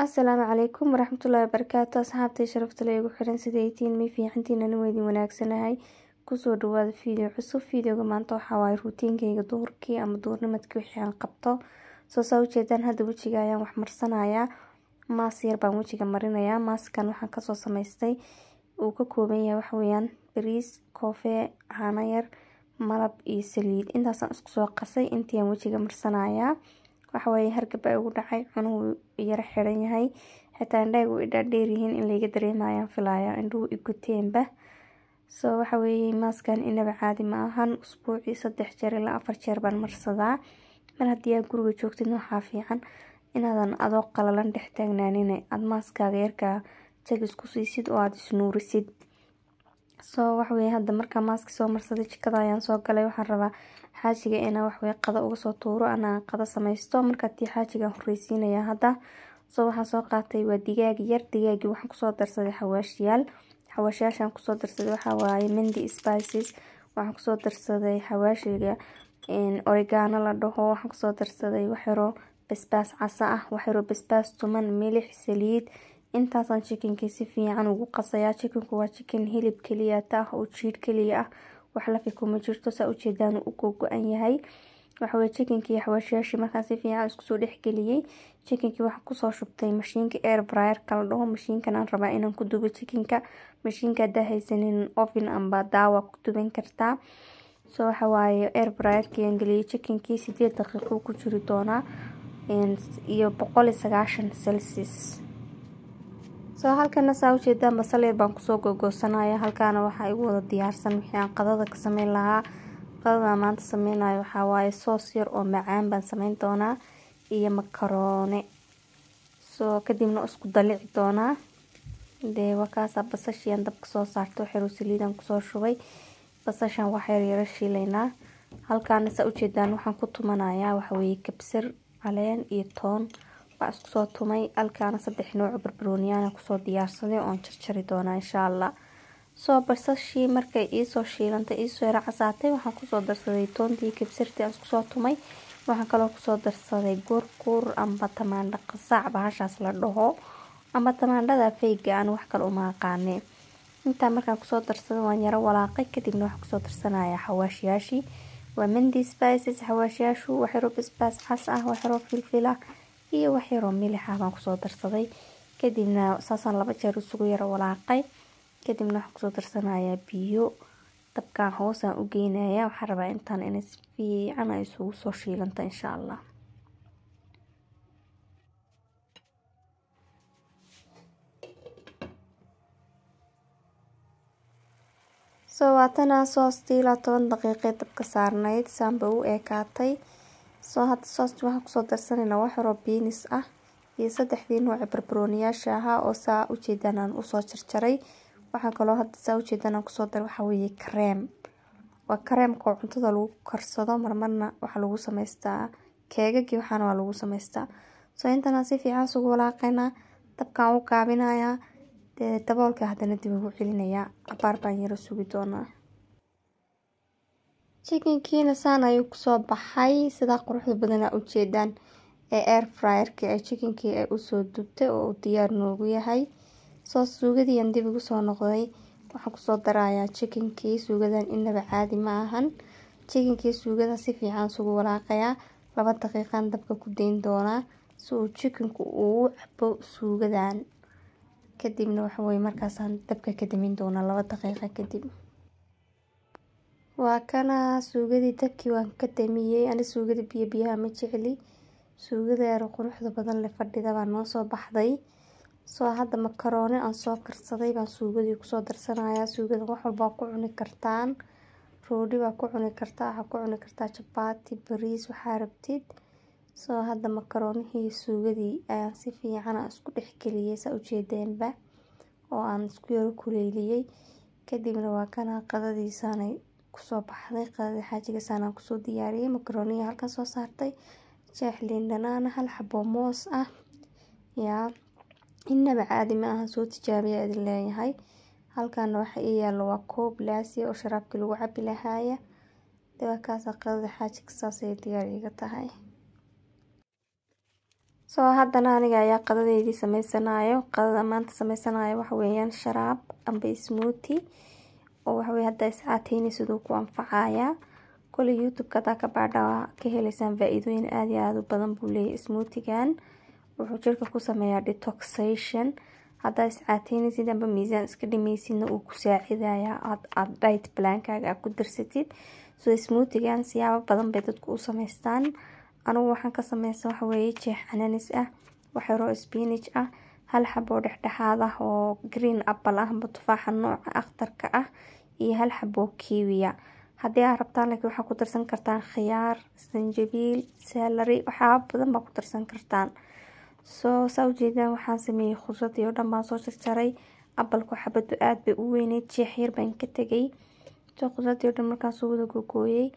السلام عليكم ورحمة الله وبركاته. أصحابتي شرفت لي ugu xiran sidaytiin mi fiicantiin aan weydin wanaagsanahay kusoo dhawaada video cusub. Videoga maanta waxa waaye routinkeyga duhurkii ama duhurnimadkii wixii aan qabto. Soo jeedaan hadda wajiga ayaan wax marsanayaa. Maas yar baan wajiga marinayaa. Maaskan waxaan kasoo samaystay uu ka kooban yahay wax weeyaan bariis, koofe, caano yar, malab iyo saliid. Intaasaan isku soo qasay intii aan wajiga marsanayaa. waxa way hargab ay ugu dhacay cunuhu yara xiran yahay xitaa indhagu idhaadheer yihiin in laga dareemayo filaaya indhuhu iguteenba waxa way maaskan inaba caadi ma ahan usbuucii 3 jeer ilaa 4 jeer baan marsadaa mar haddii aad guriga joogtid waxa fiican inaadan adoo qalalan dhex taagnaanin aad maaskaaga yarka jag isku siisid oo aad isnuurisid waxa way hadda marka maaska soo marsaday jikada ayaan soo galay waxaan rabaa xaajiga inaan wax way qada uga soo tuuro ana qada samaysto marka tii xaajiga horeysiinaya hadda waxaan soo qaatay waa digaag yar digaagi waxaan ku soo darsaday xawaashiyaan ku soo darsaday waxa waaye mindi spices waxaan ku soo darsaday xawaashiga oregano la dhaho waxaan ku soo darsaday wax yaro basbaas cas ah wax yaro basbaas tuman milix saliid intaasaan chickenka si fiican ugu qasayaa chickenku waa chicken hilib kaliya ah oo jiir kaliya ah wax la fikuma jirto saa u jeedaan uu go'an yahay waxa way chickenki xawaashiyaashi markaan si fiican isku soo dhexgeliyay chickenki waxa ku soo shubtay mashiinka air fryer kala dhaho mashiinkan aan rabaa inaan ku dubo chickenka mashiinka dahaysanin oven amba daawa ku duban kartaa waxa waaye air fryer kiyaan galiyay chickenki 8 daqiiqo ku jiri doona iyo 190 celsius halkana saa u jeedaan basal yar baan kusoo gogoosanayaa halkaana waxa igu wada diyaarsan wixii aan qadada ka sameyn lahaa qadada maanta sameynayo waxa waaye soos yar oo macaan baan sameyn doonaa iyo makaroone kadibna isku dalici doonaa wakaasa basashiyan dabka soo saarto xiro saliidan kusoo shubay basashan wax yar shiilaynaa halkaana saa u jeedaan waxaan ku tumanayaa waxa weeye kabsar caleen iyo toon waa isku soo tumay halkaana 3 nooc barbarooniyana ku soo diyaarsaday oo jarjari doona insha Allah basashii markay ii soo shiilantay ii soo yara casaatay waxaan ku soo darsaday toontii kabsartii aan isku soo tumay waxaan kaloo ku soo darsaday gurkur amba tamaandho qasac bahashaas la dhaho ama tamaandhada fayga aan wax kale uma aqaanay inta markaan ku soo darsaday waan yara walaaqay kadibna waxaan ku soo darsanayaa xawaashiyaashi waa mindi spices xawaashiyaashu wax yaro basbaas cas ah wax yaro filfil ah iyo wax yaro milix ah baan ku soo darsaday kadibna saasaan 2 jeer isugu yara walaaqay kadibna waxaan ku soo darsanayaa biyo dabkaan hoos aan u geynayaa waxaan rabaa intaan in si fiican ay isugu soo shiilanta insha Allah waatana soostii 10 daqiiqo dabka saarnayd saamba u eekaatay hadda soosti waxaan ku soo darsanaynaa wax yaro beans ah iyo 3 nooc barbarooniyaasha ah oo saa u jeedaan aan u soo jarjaray waxaan kaloo hadda saa u jeedaan aan ku soo dar waxa weeye cream waa creamka cuntada lagu karsado marmarna waxa lagu sameystaa keegagi waxaana waa lagu sameystaa intana si fiican ugu walaaqaynaa dabkaan u kaabinayaa daboolka hadana dib ugu celinayaa abaar baan yara sugi doonaa chickenkiina saan ayuu ku soo baxay sida quruxda badan u jeedaan air fryer ka chickenki ay u soo dubtay oo diyaar noogu yahay suugadii aan dib ugu soo noqday waxaan ku soo darayaa chickenki suugadan inaba caadi ma ahan chickenki suugada si fiican ugu walaaqaya 2 daqiiqan dabka ku deyn doonaa uu chickenku uu cabo suugadan kadibna waxa way markaas aan dabka ka damin doonaa 2 daqiiqo kadib waa kana suugadii dabkii waan ka damiyay ani suugada biyaha ma jeceli suugada yar quruxda badan leh fadhida baan noo soo baxday hadda makaroone aan soo karsaday baan suugadii ku soo darsanayaa suugada wax walba ku cuni kartaan rooti baa ku cuni kartaa waxa ku cuni kartaa chapati bariis waxa rabtid hadda makaroonihii suugadii ayaan si fiican isku dhexgeliyay saa u jeedeenba oo aan isku yar kuleeliyay kadibna waa kana qadadiisanay ku soo baxday qadada xaajiga saanaan ku soo diyaariyay makarooniga halka soo saartay jeex liin dhanaan hal xabo moos ah inaba caadi ma aha soo tijaabiya idin leeyahay halkaana waxa ii yaalo waa koob laasi oo sharaabka lagu cabi lahaaya dabakaas qadada xaajiga saas ay diyaar iga tahay soo haddana aniga ayaa qadadeydii sameysanayo. qadada maanta sameysanayo waxa weeyaan sharaab amba smoothie oo waxa weey hadda iscaateyni sidoo ku anfacaya. kule youtube-ka taa ka baadha ka helaysaan faa'iidooyin aad iyo aad u badan buu leeyahay smoothie-gan. wuxuu jirka ku sameeyaa detoxation. hadda iscaateyni sidamba miisaan iska dhimaysidna uu ku saacidaya aad diet plan-kaaga ku darsatid. soo smoothie-gan siyaabo badan bay dadku u sameystaan. anigu waxaan ka sameystaa waxa weeye jeex ananas ah, wax yar oo spinach ah, hal xabo dhexdhexaad ah oo green apple ah amba tufaaxa nooca akhtarka ah, iyo hal xabo kiwi ah. haddii aad rabtaan laakiin waxaa ku darsan kartaan khiyaar, sanjabiil, celery, waxyaabo badan baa ku darsan kartaan. soo saa ujeedaan waxaan sameeyey khudradii oo dhan baan soo jarjaray. apple-ku xabadu aad bay u weyneyd, jeex yar baan ka tegay. soo khudradii oo dhan markaan soo wada googooyay,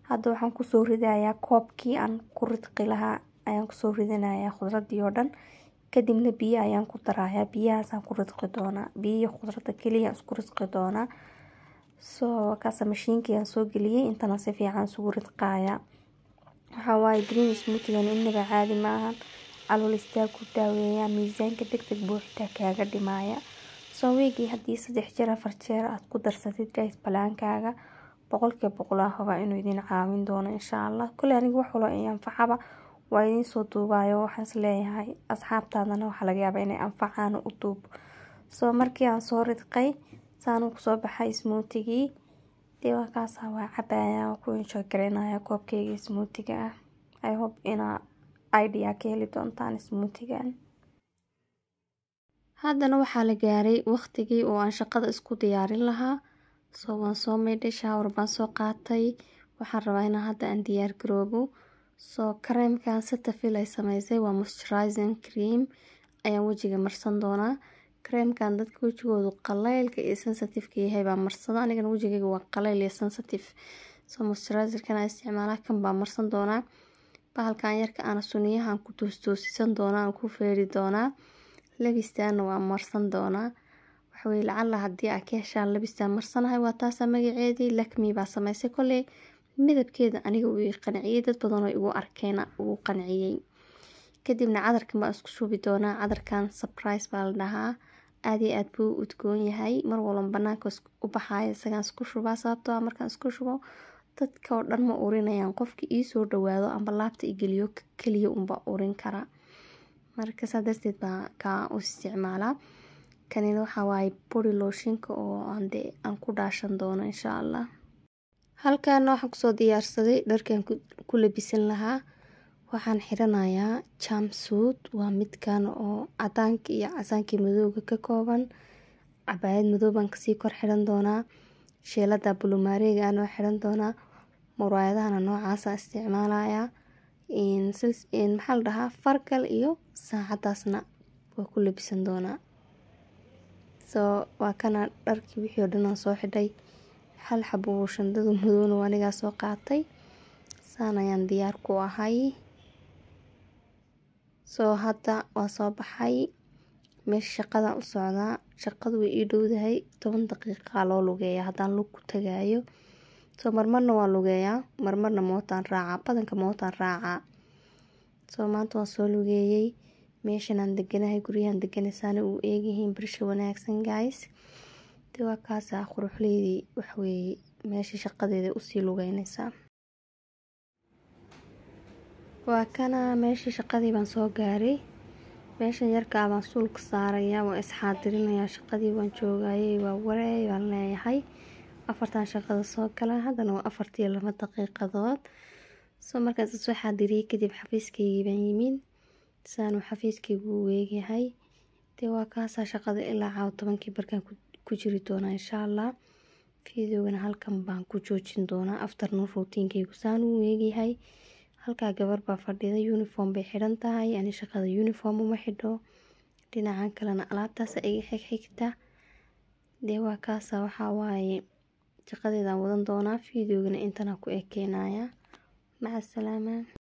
hadda waxaan kusoo ridayaa koobkii aan ku ridqi lahaa ayaan kusoo ridanayaa khudradii oo dhan. kadibna biyo ayaan ku darayaa, biyahaasaan ku ridqi doonaa, biyo khudrada kaliya isku ridqi doonaa. soo kaasa mashiinkii aan soo geliyay intana si fiican isugu ridqaaya. waxaa waaye green smoothie-gan innaba caadi maahan. calool istaag ku daaweeyaa, miisaanka degdeg buu xitaa kaaga dhimaaya. soo weegii haddii 3 jeer 4 jeer aad ku darsatid diet plan-kaaga 100% hubaa inuu idin caawin doono insha Allah. kule aniga wax walba ay anfacaba waa idin soo duubayo. waxaan is leeyahay asxaabtaadana waxa laga yaabaa inay anfacaan u duub. soo markii aan soo ridqay saanu ku soo baxay smoothie-gii. dee waa kaas waa cabaya oo ku enjoy gareynaya koobkayga smoothie-ga ah. I hope ina idea ka heli doontaan smoothie-gan. haddana waxaa la gaaray waqtigii oo aan shaqada isku diyaarin lahaa. soo waan soo maydhay, shower baan soo qaatay. waxaan rabaa inaan hadda aan diyaar garoobo. soo kareemkan Cetaphil ay samaysay waa moisturizing cream ayaan wejiga marsan doonaa. kareemkan dadka wejigoodu qaleylka iyo sensitive-ka yahay baa marsada. anigana wejigayga waa qaleyl iyo sensitive. soo moisturizer-kan aan isticmaalaa kan baa marsan doonaa. bahalkan yarka aan suniyahan ku toosisan doonaa, aan ku feeri doonaa. labistaan waa marsan doonaa. waxa weey lacala haddii aad ka heshaan labistaan marsanahay waa taasa magaceedii Lakme baa samaysay. koley midabkeeda aniga uu qanciyay, dad badan oo igu arkayna uu qanciyay. kadibna cadarkan baan isku shubi doonaa. cadarkan surprise baa la dhahaa. aad iyo aad buu udgoon yahay. mar walba banaanka u baxaaya isagaan isku shubaa, sababtoo ah markaan isku shubo dadka oo dhan ma urinayaan. qofkii ii soo dhawaado amba laabta igeliyo kaliya unba urin kara. marka saa darteed baa kaa u isticmaalaa. kanina waxaa waaye body lotionka oo aan ku dhaashan doono insha Allah. halkan waxaan kusoo diyaarsaday dharkan ku labisan lahaa. waxaan xiranayaa jumpsuit, waa midkan oo cadaanka iyo casaanka madowga ka kooban. cabaayad madow baan kasii kor xiran doonaa. sheelada bulumareega aan xiran doonaa. muraayadahana noocaasa isticmaalayaa. maxaa la dhahaa fargal iyo saacadaasna waa ku labisan doonaa. soo waa kana dharkii wixii oo dhan aan soo xidhay. hal xabo shandada madowna waa anigaa soo qaatay. saan ayaan diyaar ku ahay. soo hadda waa soo baxay. meesha shaqada u socdaa. shaqadu way ii dhowdahay 10 daqiiqa loo lugeeya haddaan lug ku tagaayo. soo marmarna waa lugeeyaa, marmarna mootaan raacaa, badanka mootaan raacaa. soo maanta waan soo lugeeyay. meeshan aan deganahay, guryahan deganaysaana uu eegyihiin birsha wanaagsan guys. dee waa kaasa quruxleydii waxweeye meesha shaqadeeda usii lugeynaysaa. waa kana meesha shaqadii baan soo gaaray. meeshan yarkaa baan suulka saarayaa, waa isxaadirinayaa. shaqadii waan joogayay, waa wareey baan leeyahay. 4 shaqada soo gala, haddana waa 4 daqiiqadood. soo markaas soo xaadiriyay kadib xafiiskaygii baan yimid. saanu xafiiskaygu u weegyahay. dee waa kaasa shaqada ilaa caaw 10 barkaan ku jiri doonaa insha Allah. fiidiyogana halkan baan ku joojin doonaa. afternoon routine-kaygu saanu u weegyahay. halkaa gabar baa fadhida, uniform bay xiran tahay. ani shaqada uniform uma xidho. dhinacan kalena alaabtaas ay xigta. dee waa kaasa waxaa waaye shaqadeedaan wadan doonaa. fiidiyogana intana ku ekeenaya. maca salaama.